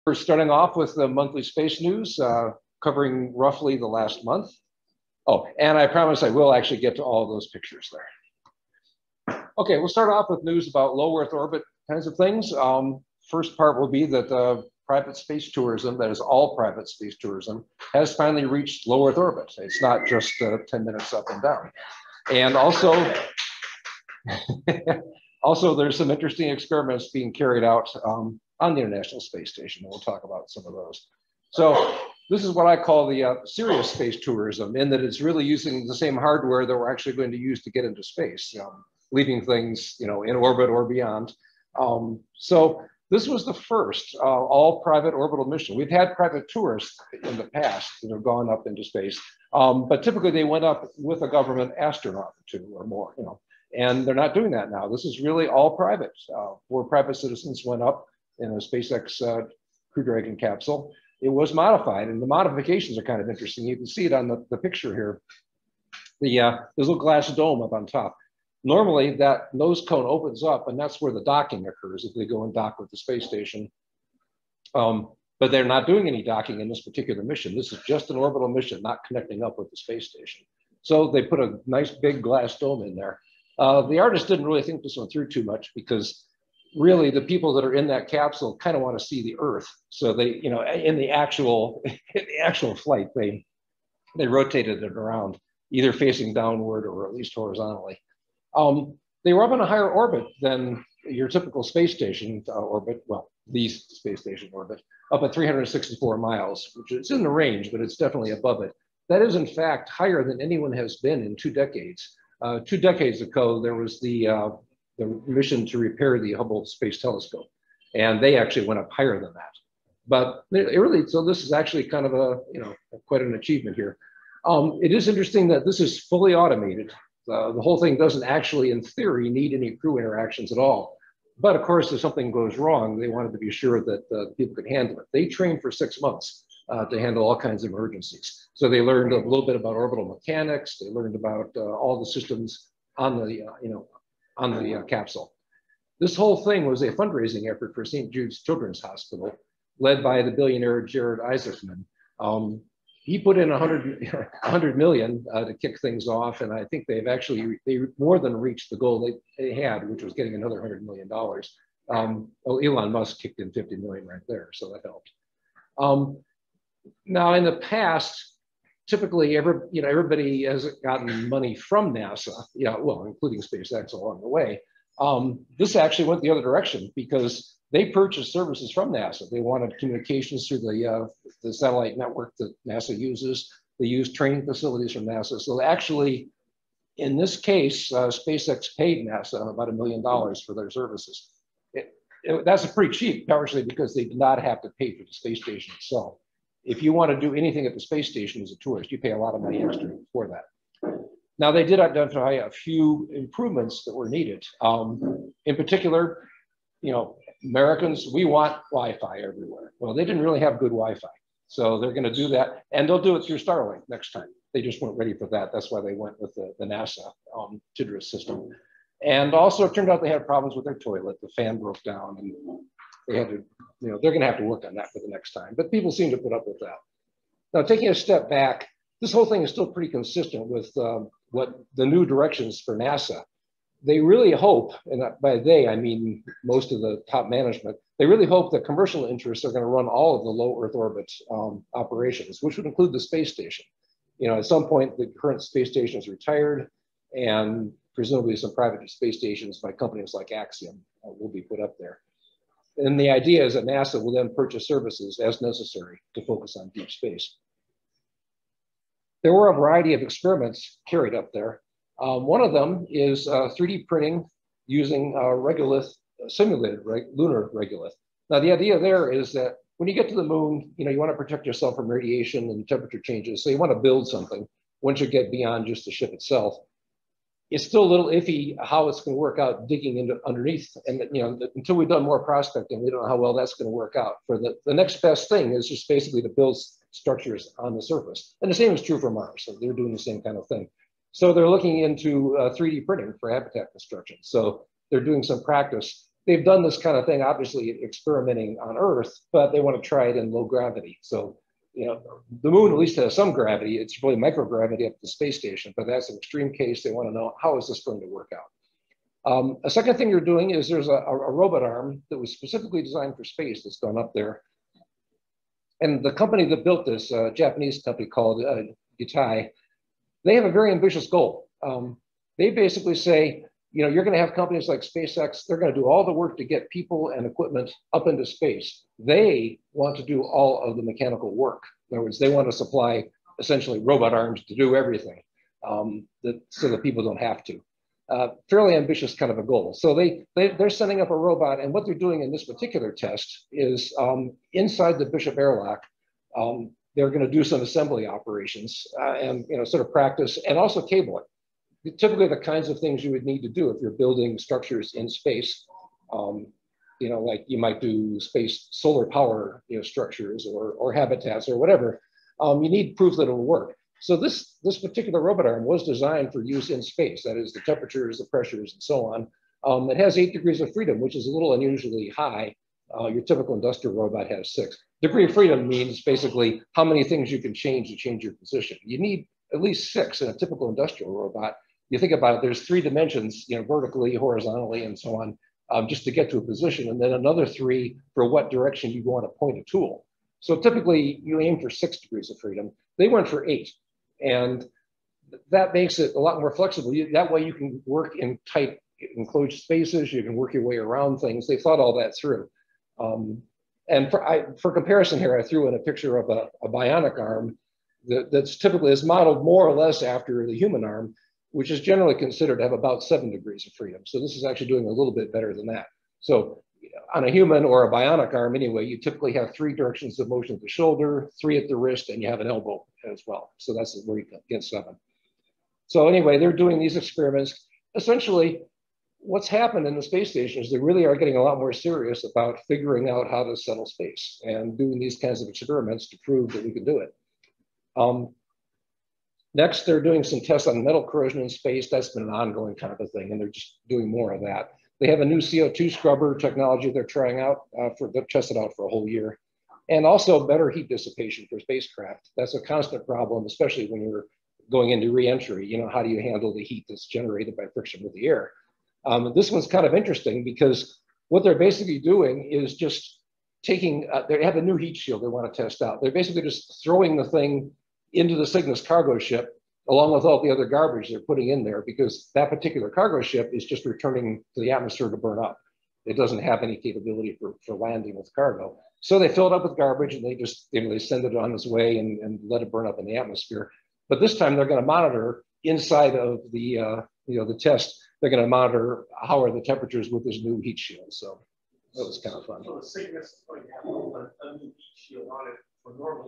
We're starting off with the monthly space news, covering roughly the last month. Oh, and I promise I will actually get to all those pictures there. Okay, we'll start off with news about low Earth orbit kinds of things. First part will be that private space tourism, that is all private space tourism, has finally reached low Earth orbit. It's not just 10 minutes up and down. And also, also there's some interesting experiments being carried out on the International Space Station, and we'll talk about some of those. So this is what I call the serious space tourism, in that it's really using the same hardware that we're actually going to use to get into space, leaving things, in orbit or beyond. So this was the first all private orbital mission. We've had private tourists in the past that have gone up into space, but typically they went up with a government astronaut or two or more, and they're not doing that now. This is really all private, where private citizens went up in a SpaceX Crew Dragon capsule. It was modified, and the modifications are kind of interesting. You can see it on the picture here. There's a little glass dome up on top. Normally, that nose cone opens up, and that's where the docking occurs if they go and dock with the space station. But they're not doing any docking in this particular mission. This is just an orbital mission, not connecting up with the space station. So they put a nice big glass dome in there. The artist didn't really think this one through too much, because really the people that are in that capsule kind of want to see the Earth. So they, in the actual flight, they rotated it around, either facing downward or at least horizontally. They were up in a higher orbit than your typical space station orbit, well, the space station orbit, up at 364 miles, which is in the range, but it's definitely above it. That is, in fact, higher than anyone has been in 2 decades. 2 decades ago, there was the mission to repair the Hubble Space Telescope, and they actually went up higher than that. But so this is actually kind of quite an achievement here. It is interesting that this is fully automated. The whole thing doesn't actually, in theory, need any crew interactions at all. But of course, if something goes wrong, they wanted to be sure that people could handle it. They trained for 6 months to handle all kinds of emergencies. So they learned a little bit about orbital mechanics. They learned about all the systems on the capsule. This whole thing was a fundraising effort for St. Jude's Children's Hospital, led by the billionaire Jared Isaacman. He put in 100 million to kick things off, and I think they more than reached the goal they had, which was getting another $100 million. Well, Elon Musk kicked in 50 million right there, so that helped. Now, in the past, typically, everybody has gotten money from NASA, well, including SpaceX along the way. This actually went the other direction, because they purchased services from NASA. They wanted communications through the satellite network that NASA uses. They used training facilities from NASA. So actually, in this case, SpaceX paid NASA about $1 million for their services. That's pretty cheap, partially because they did not have to pay for the space station itself. If you want to do anything at the space station as a tourist, you pay a lot of money extra for that. Now, they did identify a few improvements that were needed. In particular, Americans, we want Wi-Fi everywhere. Well, they didn't really have good Wi-Fi. So they're going to do that. And they'll do it through Starlink next time. They just weren't ready for that. That's why they went with the NASA TDRS system. And also, it turned out they had problems with their toilet. The fan broke down, and they had to, they're going to have to work on that for the next time. But people seem to put up with that. Now, taking a step back, this whole thing is still pretty consistent with what the new directions for NASA. They really hope, and by they, I mean most of the top management, they really hope that commercial interests are going to run all of the low Earth orbit operations, which would include the space station. At some point, the current space station is retired, and presumably some private space stations by companies like Axiom will be put up there. And the idea is that NASA will then purchase services as necessary to focus on deep space. There were a variety of experiments carried up there. One of them is 3D printing using regolith, simulated lunar regolith. Now, the idea there is that when you get to the moon, you want to protect yourself from radiation and temperature changes. So you want to build something once you get beyond just the ship itself. It's still a little iffy how it's going to work out digging into underneath. And until we've done more prospecting, we don't know how well that's going to work out. For the next best thing is just basically to build structures on the surface. And the same is true for Mars. So they're doing the same kind of thing. So they're looking into 3D printing for habitat construction. So they're doing some practice. they've done this kind of thing, obviously experimenting on Earth, but they want to try it in low gravity. So, you know, the moon at least has some gravity. It's really microgravity up at the space station, but that's an extreme case. They want to know, how is this going to work out? A second thing you're doing is there's a robot arm that was specifically designed for space that's gone up there. And the company that built this, a Japanese company called Yutai, they have a very ambitious goal. They basically say, you know, you're going to have companies like SpaceX, they're going to do all the work to get people and equipment up into space. They want to do all of the mechanical work. In other words, they want to supply essentially robot arms to do everything so that people don't have to. Fairly ambitious kind of a goal. So they're setting up a robot, and what they're doing in this particular test is inside the Bishop airlock, they're going to do some assembly operations and, you know, sort of practice and also cabling. Typically the kinds of things you would need to do if you're building structures in space. You know, like you might do space solar power, you know, structures or habitats or whatever. You need proof that it'll work. So this particular robot arm was designed for use in space. That is, the temperatures, the pressures, and so on. It has 8 degrees of freedom, which is a little unusually high. Your typical industrial robot has 6. Degree of freedom means basically how many things you can change to change your position. You need at least 6 in a typical industrial robot. You think about it, there's 3 dimensions, you know, vertically, horizontally, and so on, just to get to a position, and then another 3 for what direction you want to point a tool. So typically you aim for 6 degrees of freedom. They went for 8. And that makes it a lot more flexible. That way you can work in tight enclosed spaces. You can work your way around things. They thought all that through. And for comparison here, I threw in a picture of a bionic arm that's typically is modeled more or less after the human arm, which is generally considered to have about 7 degrees of freedom. So this is actually doing a little bit better than that. So on a human or a bionic arm anyway, you typically have 3 directions of motion at the shoulder, 3 at the wrist, and you have an elbow as well. So that's where you get 7. So anyway, they're doing these experiments. Essentially, what's happened in the space station is they really are getting a lot more serious about figuring out how to settle space and doing these kinds of experiments to prove that we can do it. Next, they're doing some tests on metal corrosion in space. That's been an ongoing kind of a thing, and they're just doing more of that. They have a new CO2 scrubber technology they're trying out, they've tested out for a whole year. And also better heat dissipation for spacecraft. That's a constant problem, especially when you're going into re-entry. You know, how do you handle the heat that's generated by friction with the air? This one's kind of interesting because what they're basically doing is just taking, they have a new heat shield they want to test out. They're basically just throwing the thing into the Cygnus cargo ship along with all the other garbage they're putting in there, because that particular cargo ship is just returning to the atmosphere to burn up. It doesn't have any capability for landing with cargo. So they fill it up with garbage and they just, you know, they send it on its way and let it burn up in the atmosphere. But this time they're going to monitor inside of the, you know, the test. They're going to monitor how are the temperatures with this new heat shield. So that was kind of fun. So the Cygnus is going to have a new heat shield on it.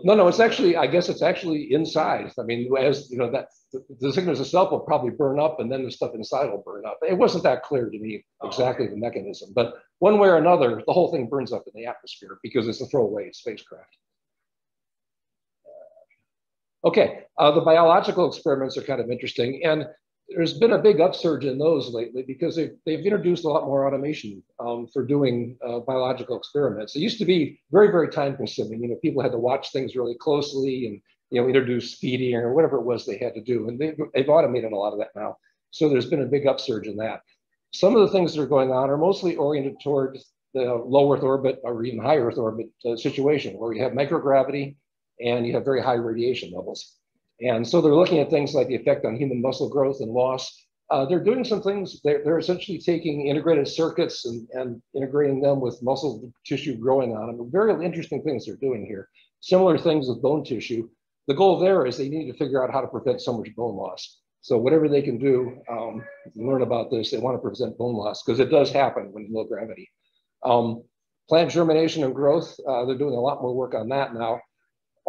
No, it's actually, I guess it's actually inside. I mean, as you know, that the Cygnus itself will probably burn up and then the stuff inside will burn up. It wasn't that clear to me exactly the mechanism, but one way or another, the whole thing burns up in the atmosphere because it's a throwaway spacecraft. Okay, the biological experiments are kind of interesting, and there's been a big upsurge in those lately because they've introduced a lot more automation for doing biological experiments. It used to be very, very time consuming. You know, people had to watch things really closely and, you know, introduce feeding or whatever it was they had to do. And they've automated a lot of that now. So there's been a big upsurge in that. Some of the things that are going on are mostly oriented toward the low Earth orbit or even high Earth orbit situation where you have microgravity and you have very high radiation levels. And so they're looking at things like the effect on human muscle growth and loss. They're doing some things, they're essentially taking integrated circuits and integrating them with muscle tissue growing on them. Very interesting things they're doing here. Similar things with bone tissue. The goal there is they need to figure out how to prevent so much bone loss. So whatever they can do, learn about this, they want to prevent bone loss because it does happen when low gravity. Plant germination and growth, they're doing a lot more work on that now.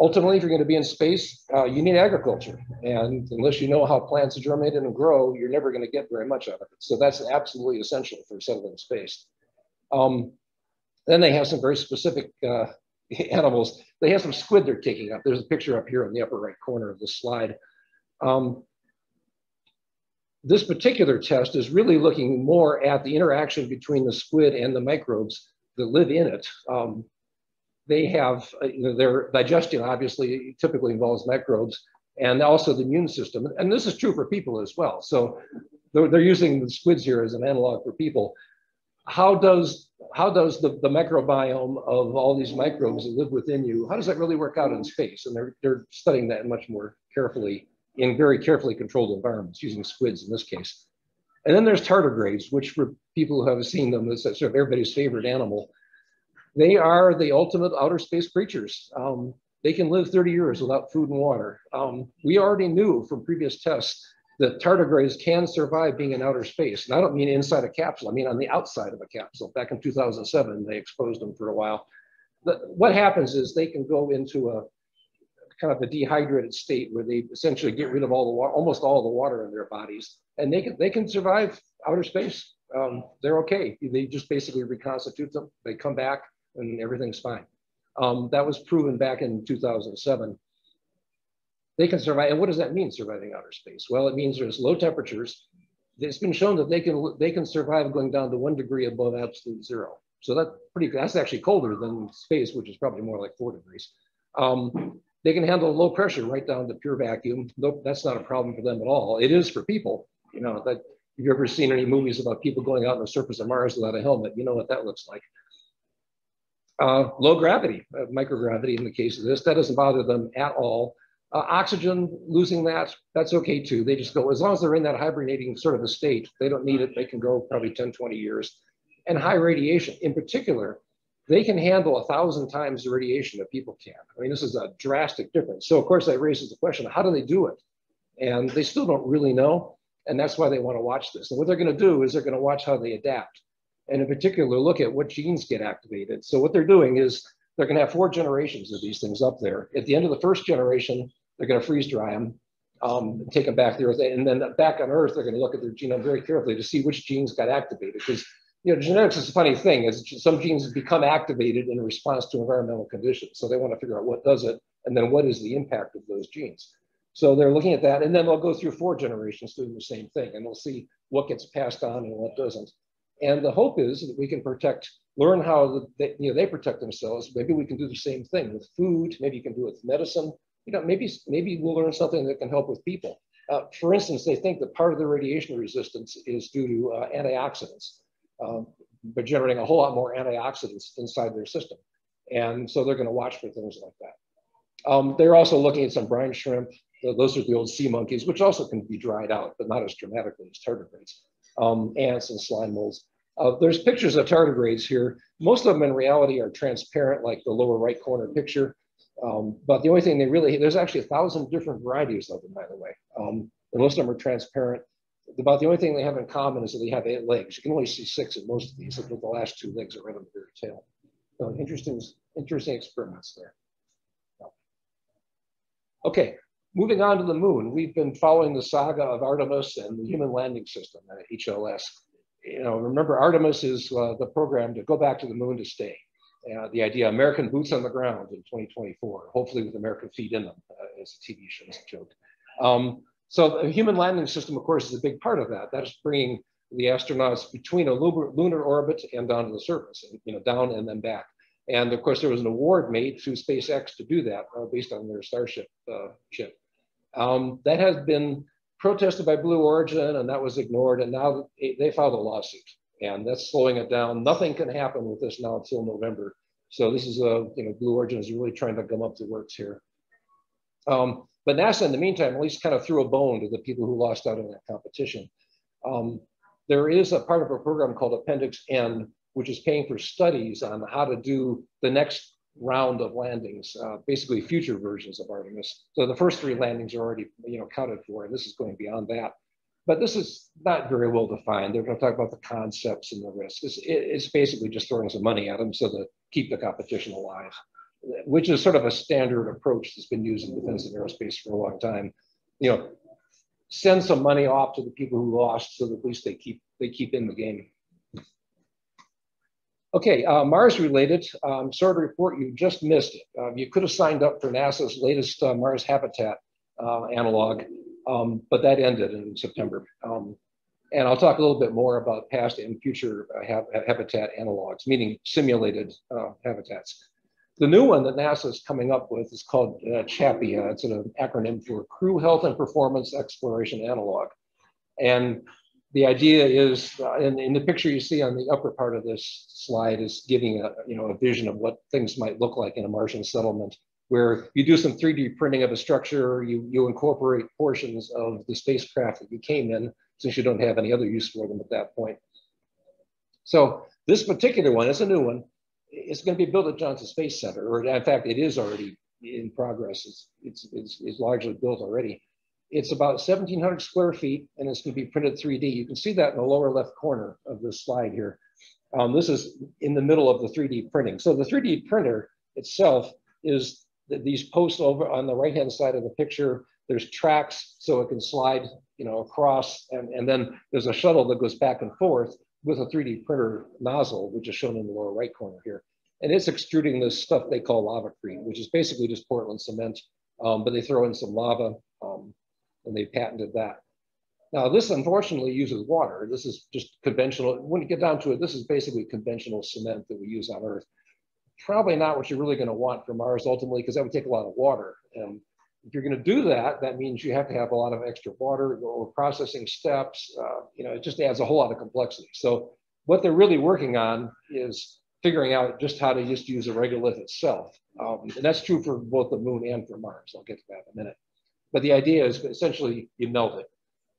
Ultimately, if you're going to be in space, you need agriculture. And unless you know how plants germinate and grow, you're never going to get very much out of it. So that's absolutely essential for settling space. Then they have some very specific animals. They have some squid they're taking up. There's a picture up here in the upper right corner of this slide. This particular test is really looking more at the interaction between the squid and the microbes that live in it. They have, their digestion obviously typically involves microbes, and also the immune system. And this is true for people as well. So they're using the squids here as an analog for people. How does the microbiome of all these microbes that live within you, how does that really work out in space? And they're studying that much more carefully in very carefully controlled environments, using squids in this case. And then there's tardigrades, which for people who have seen them, is sort of everybody's favorite animal. They are the ultimate outer space creatures. They can live 30 years without food and water. We already knew from previous tests that tardigrades can survive being in outer space. And I don't mean inside a capsule, I mean on the outside of a capsule. Back in 2007, they exposed them for a while. What happens is they can go into a kind of a dehydrated state where they essentially get rid of all the water, almost all the water in their bodies, and they can survive outer space. They're okay. They just basically reconstitute them. They come back and everything's fine. That was proven back in 2007. They can survive. And what does that mean, surviving outer space? Well, it means there's low temperatures. It's been shown that they can survive going down to 1 degree above absolute zero. So that's actually colder than space, which is probably more like 4 degrees. They can handle low pressure right down to pure vacuum. Nope, that's not a problem for them at all. It is for people. You know, that if you've ever seen any movies about people going out on the surface of Mars without a helmet, you know what that looks like. Low gravity, microgravity in the case of this, that doesn't bother them at all. Oxygen, losing that's okay too. They just go, as long as they're in that hibernating sort of a state, they don't need it. They can go probably 10, 20 years. And high radiation in particular, they can handle 1,000 times the radiation that people can. I mean, this is a drastic difference. So of course that raises the question, how do they do it? And they still don't really know. And that's why they want to watch this. And what they're going to do is they're going to watch how they adapt. And in particular, look at what genes get activated. So what they're doing is they're going to have 4 generations of these things up there. At the end of the first generation, they're going to freeze dry them, take them back to Earth. And then back on Earth, they're going to look at their genome very carefully to see which genes got activated. Because genetics is a funny thing. Is some genes become activated in response to environmental conditions. So they want to figure out what does it, and then what is the impact of those genes. So they're looking at that, and then they'll go through 4 generations doing the same thing, and they'll see what gets passed on and what doesn't. And the hope is that we can learn how they protect themselves. Maybe we can do the same thing with food. Maybe you can do it with medicine. Maybe we'll learn something that can help with people. For instance, they think that part of the radiation resistance is due to antioxidants. But generating a whole lot more antioxidants inside their system. And so they're going to watch for things like that. They're also looking at some brine shrimp. Those are the old sea monkeys, which also can be dried out, but not as dramatically as tardigrades. Ants and slime molds. There's pictures of tardigrades here. Most of them in reality are transparent, like the lower right corner picture. But the only thing there's actually 1,000 different varieties of them, by the way. And most of them are transparent. About the only thing they have in common is that they have 8 legs. You can only see 6 in most of these, but the last 2 legs are right on the very tail. So interesting experiments there. Okay, moving on to the moon. We've been following the saga of Artemis and the human landing system, HLS. Remember, Artemis is the program to go back to the moon to stay. The idea, American boots on the ground in 2024, hopefully with American feet in them, as a TV show, as a joke. So the human landing system, of course, is a big part of that. That's bringing the astronauts between a lunar orbit and down to the surface, down and then back. And of course, there was an award made to SpaceX to do that based on their Starship chip. That has been protested by Blue Origin, and that was ignored. And now they filed a lawsuit, and that's slowing it down. Nothing can happen with this now until November. So this is Blue Origin is really trying to gum up the works here. But NASA, in the meantime, at least kind of threw a bone to the people who lost out in that competition. There is a part of a program called Appendix N, which is paying for studies on how to do the next round of landings, basically future versions of Artemis. So the first 3 landings are already accounted for, and this is going beyond that. But this is not very well defined. They're going to talk about the concepts and the risks. It's basically just throwing some money at them so to keep the competition alive, which is sort of a standard approach that's been used in defense and aerospace for a long time. Send some money off to the people who lost so that at least they keep in the game. Okay, Mars related, sorry to report you just missed it. You could have signed up for NASA's latest Mars habitat analog. But that ended in September. And I'll talk a little bit more about past and future habitat analogs, meaning simulated habitats. The new one that NASA is coming up with is called CHAPEA. It's an acronym for Crew Health and Performance Exploration Analog. And the idea is, in the picture you see on the upper part of this slide is giving a vision of what things might look like in a Martian settlement, where you do some 3D printing of a structure, you incorporate portions of the spacecraft that you came in, since you don't have any other use for them at that point. So this particular one is a new one. It's going to be built at Johnson Space Center, or in fact, it is already in progress. It's largely built already. It's about 1,700 square feet, and it's going to be printed 3D. You can see that in the lower left corner of this slide here. This is in the middle of the 3D printing. So the 3D printer itself is these posts over on the right-hand side of the picture. There's tracks so it can slide, across, and then there's a shuttle that goes back and forth with a 3D printer nozzle, which is shown in the lower right corner here. And it's extruding this stuff they call lavacrete, which is basically just Portland cement, but they throw in some lava, and they patented that. Now, this unfortunately uses water. This is just conventional. When you get down to it, this is basically conventional cement that we use on Earth. Probably not what you're really going to want for Mars ultimately, because that would take a lot of water. And if you're going to do that, that means you have to have a lot of extra water or processing steps. It just adds a whole lot of complexity. So what they're really working on is figuring out just how to just use a regolith itself. And that's true for both the moon and for Mars. I'll get to that in a minute. But the idea is essentially you melt it.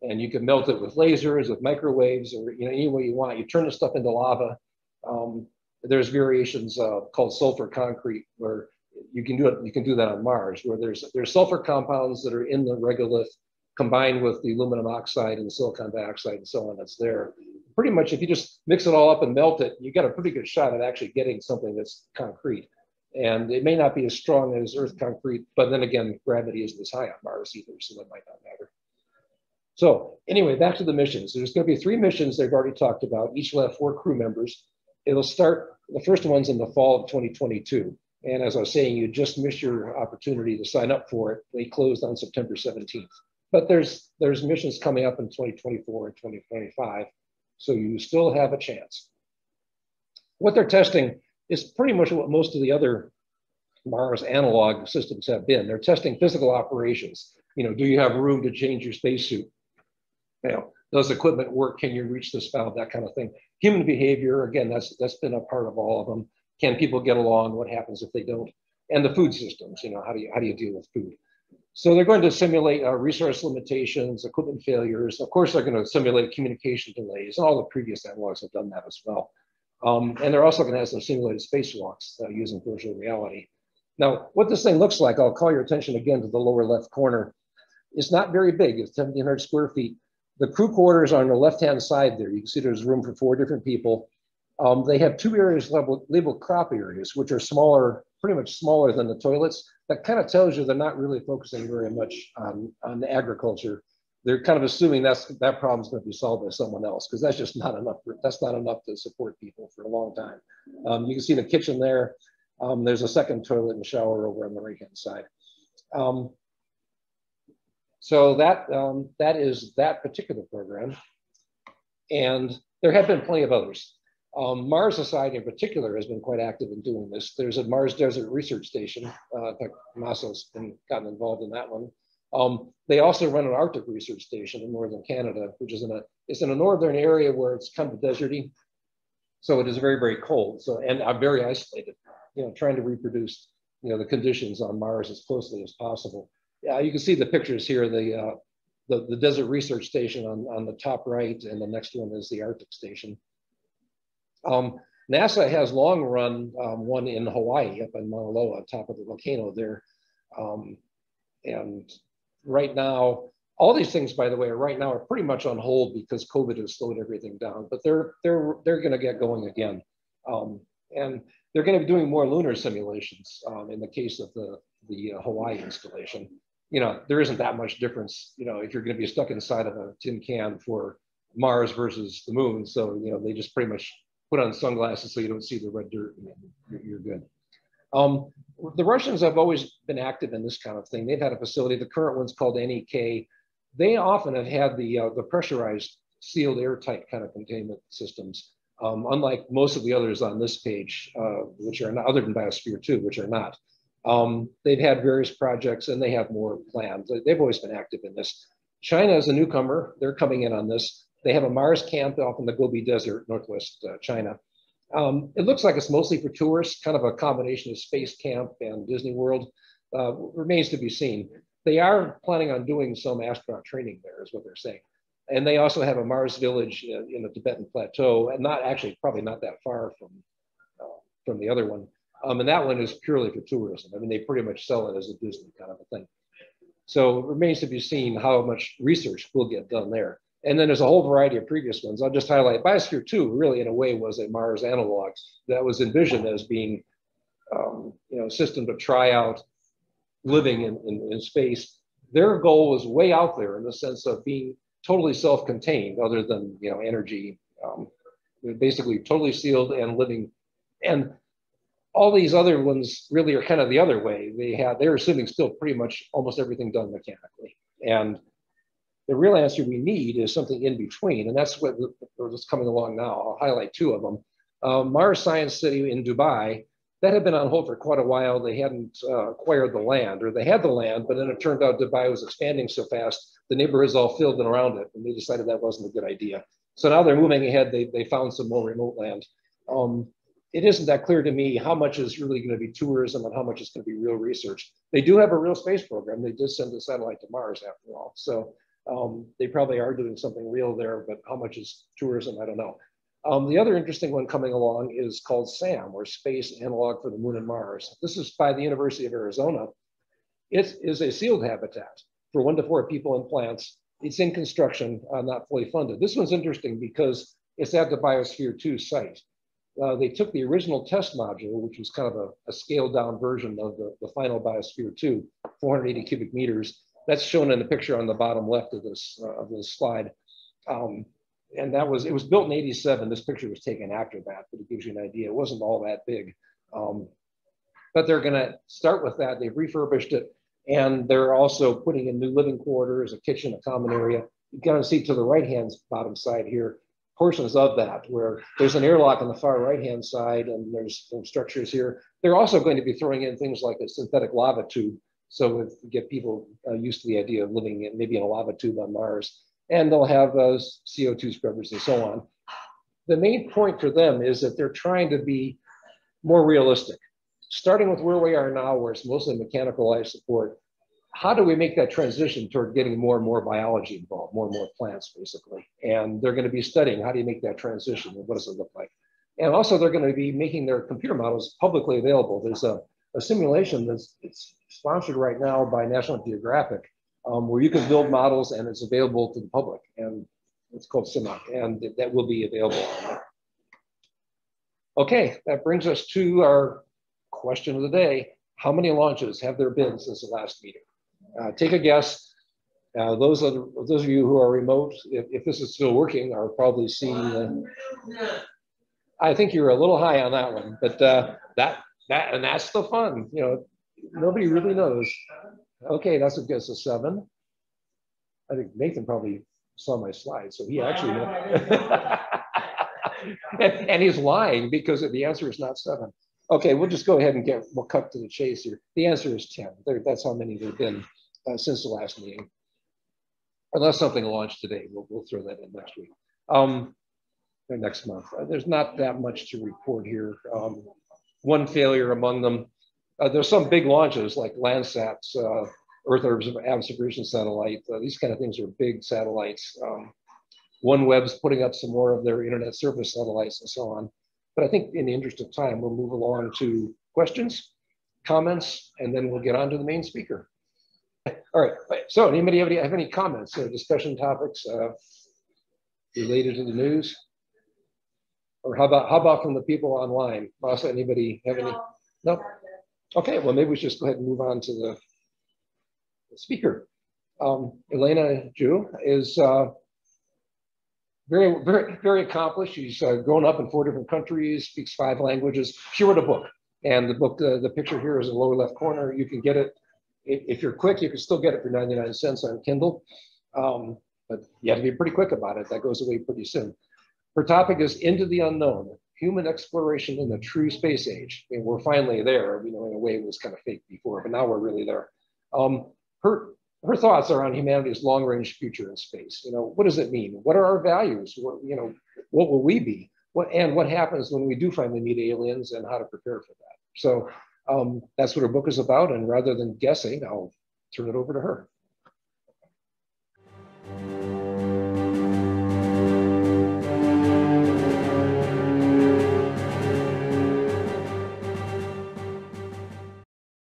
And you can melt it with lasers, with microwaves, or any way you want. You turn the stuff into lava. There's variations called sulfur concrete where you can do it. You can do that on Mars, where there's sulfur compounds that are in the regolith combined with the aluminum oxide and silicon dioxide and so on that's there. Pretty much, if you just mix it all up and melt it, you got a pretty good shot at actually getting something that's concrete. And it may not be as strong as Earth concrete, but then again, gravity isn't as high on Mars either, so that might not matter. So anyway, back to the missions. There's going to be 3 missions they've already talked about. Each will have 4 crew members. It'll start, the first one's in the fall of 2022. And as I was saying, you just missed your opportunity to sign up for it. They closed on September 17th. But there's missions coming up in 2024 and 2025. So you still have a chance. What they're testing is pretty much what most of the other Mars analog systems have been. They're testing physical operations. Do you have room to change your spacesuit? Does equipment work? Can you reach this valve? That kind of thing. Human behavior, again, that's been a part of all of them. Can people get along? What happens if they don't? And the food systems, how do you deal with food? So they're going to simulate resource limitations, equipment failures. Of course, they're going to simulate communication delays, and all the previous analogs have done that as well. And they're also going to have some simulated spacewalks using virtual reality. Now, what this thing looks like, I'll call your attention again to the lower left corner. It's not very big. It's 1,700 square feet. The crew quarters are on the left-hand side there. You can see there's room for 4 different people. They have 2 areas labeled crop areas, which are smaller, pretty much smaller than the toilets. That kind of tells you they're not really focusing very much on agriculture. They're kind of assuming that problem is going to be solved by someone else, because that's just not enough. That's not enough to support people for a long time. You can see the kitchen there. There's a second toilet and shower over on the right-hand side. So that is that particular program. And there have been plenty of others. Mars Society in particular has been quite active in doing this. There's a Mars Desert Research Station. In fact, NASA's gotten involved in that one. They also run an Arctic research station in northern Canada, which is in a northern area where it's kind of deserty. So it is very, very cold. So, and very isolated, trying to reproduce, the conditions on Mars as closely as possible. You can see the pictures here, the Desert Research Station on the top right, and the next one is the Arctic Station. NASA has long run one in Hawaii, up in Mauna Loa, on top of the volcano there. And right now, all these things, by the way, right now are pretty much on hold because COVID has slowed everything down, but they're going to get going again. And they're going to be doing more lunar simulations in the case of the Hawaii installation. There isn't that much difference, if you're going to be stuck inside of a tin can for Mars versus the moon. So, they just pretty much put on sunglasses so you don't see the red dirt, and you're good. The Russians have always been active in this kind of thing. They've had a facility. The current one's called NEK. they often have had the pressurized, sealed, airtight kind of containment systems, unlike most of the others on this page, which are not, other than Biosphere 2, which are not. They've had various projects and they have more plans. They've always been active in this. China is a newcomer. They're coming in on this. They have a Mars camp off in the Gobi Desert, northwest China. It looks like it's mostly for tourists, kind of a combination of Space Camp and Disney World. Remains to be seen. They are planning on doing some astronaut training there, is what they're saying. And they also have a Mars village in the Tibetan Plateau, and not actually, probably not that far from the other one. And that one is purely for tourism. I mean, they pretty much sell it as a Disney kind of a thing. So it remains to be seen how much research will get done there. And then there's a whole variety of previous ones. I'll just highlight Biosphere 2 really in a way was a Mars analog that was envisioned as being a system to try out living in space. Their goal was way out there in the sense of being totally self-contained other than energy, basically totally sealed and living. And all these other ones really are kind of the other way. They're assuming still pretty much almost everything done mechanically. And the real answer we need is something in between. And that's what's coming along now. I'll highlight two of them. Mars Science City in Dubai, that had been on hold for quite a while. They hadn't acquired the land, or they had the land, but then it turned out Dubai was expanding so fast, the neighborhoods all filled in around it, and they decided that wasn't a good idea. So now they're moving ahead. They found some more remote land. It isn't that clear to me how much is really going to be tourism and how much is going to be real research. They do have a real space program. They did send a satellite to Mars after all. So they probably are doing something real there, but how much is tourism, I don't know. The other interesting one coming along is called SAM, or Space Analog for the Moon and Mars. This is by the University of Arizona. It is a sealed habitat for 1 to 4 people and plants. It's in construction, not fully funded. This one's interesting because it's at the Biosphere 2 site. They took the original test module, which was kind of a scaled down version of the final Biosphere 2, 480 cubic meters. That's shown in the picture on the bottom left of this slide. And it was built in '87. This picture was taken after that, but it gives you an idea. It wasn't all that big. But they're going to start with that. They've refurbished it, and they're also putting in new living quarters, a kitchen, a common area. You can see to the right-hand bottom side here, portions of that, where there's an airlock on the far right-hand side, and there's some structures here. They're also going to be throwing in things like a synthetic lava tube, so to get people used to the idea of living maybe in a lava tube on Mars. And they'll have CO2 scrubbers and so on. The main point for them is that they're trying to be more realistic. Starting with where we are now, where it's mostly mechanical life support, how do we make that transition toward getting more and more biology involved, more and more plants, basically? And they're going to be studying how do you make that transition and what does it look like? And also they're going to be making their computer models publicly available. There's a simulation it's sponsored right now by National Geographic, where you can build models and it's available to the public, and it's called CIMOC, and that will be available on there. Okay, that brings us to our question of the day. How many launches have there been since the last meeting? Take a guess. Those of you who are remote, if this is still working, are probably seeing, I think you're a little high on that one, but and that's the fun, nobody really knows. Okay, that's a guess of 7. I think Nathan probably saw my slides, so he actually knows. and he's lying because the answer is not 7. Okay, we'll just go ahead and we'll cut to the chase here. The answer is 10. That's how many there have been since the last meeting. Unless something launched today, we'll throw that in next week. Or next month. There's not that much to report here. One failure among them. There's some big launches like Landsat's Earth Observation Satellite. These kind of things are big satellites. OneWeb's putting up some more of their internet service satellites and so on. But I think in the interest of time, we'll move along to questions, comments, and then we'll get on to the main speaker. All right, so anybody have any comments or discussion topics related to the news? Or how about from the people online? Also, anybody have any? No? Okay, well, maybe we should just go ahead and move on to the speaker. Elena Zhu is very, very, very accomplished. She's grown up in 4 different countries, speaks 5 languages. She wrote a book, and the book, the picture here is in the lower left corner. You can get it. If you're quick, you can still get it for 99 cents on Kindle. But you have to be pretty quick about it. That goes away pretty soon. Her topic is Into the Unknown, Human Exploration in the True Space Age. I mean, we're finally there. You know, in a way it was kind of fake before, but now we're really there. Her thoughts are on humanity's long-range future in space. You know, what does it mean? What are our values? What, you know, what will we be? What happens when we do finally meet aliens, and how to prepare for that? So that's what her book is about. And rather than guessing, I'll turn it over to her.